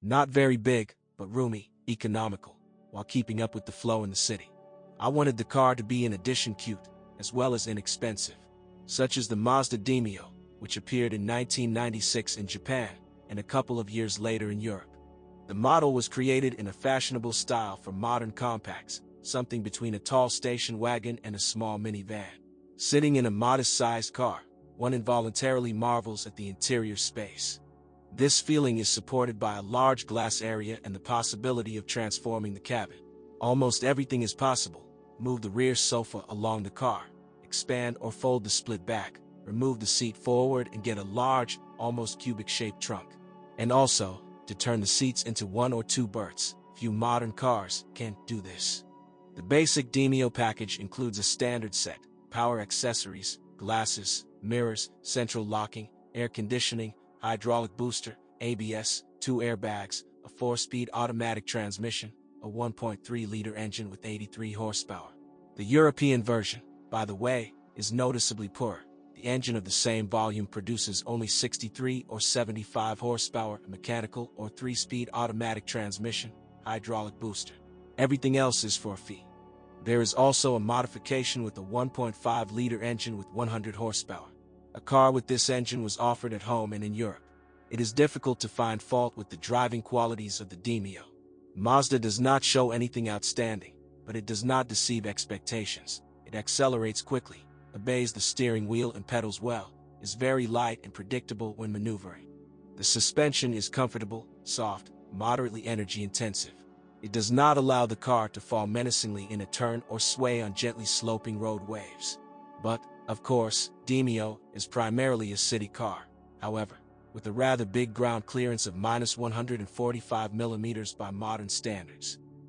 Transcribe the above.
Not very big, but roomy, economical, while keeping up with the flow in the city. I wanted the car to be in addition cute, as well as inexpensive, such as the Mazda Demio, which appeared in 1996 in Japan, and a couple of years later in Europe. The model was created in a fashionable style for modern compacts, something between a tall station wagon and a small minivan. Sitting in a modest-sized car, one involuntarily marvels at the interior space. This feeling is supported by a large glass area and the possibility of transforming the cabin. Almost everything is possible. Move the rear sofa along the car, expand or fold the split back, remove the seat forward and get a large, almost cubic-shaped trunk. And also, to turn the seats into 1 or 2 berths. Few modern cars can't do this. The basic Demio package includes a standard set, power accessories, glasses, mirrors, central locking, air conditioning, hydraulic booster, ABS, 2 airbags, a 4-speed automatic transmission, a 1.3-liter engine with 83 horsepower. The European version, by the way, is noticeably poorer. The engine of the same volume produces only 63 or 75 horsepower, a mechanical or 3-speed automatic transmission, hydraulic booster. Everything else is for a fee. There is also a modification with a 1.5-liter engine with 100 horsepower. A car with this engine was offered at home and in Europe. It is difficult to find fault with the driving qualities of the Demio. Mazda does not show anything outstanding, but it does not deceive expectations. It accelerates quickly, obeys the steering wheel and pedals well, is very light and predictable when maneuvering. The suspension is comfortable, soft, moderately energy intensive. It does not allow the car to fall menacingly in a turn or sway on gently sloping road waves. But, of course, Demio is primarily a city car. However, with a rather big ground clearance of -145 mm by modern standards,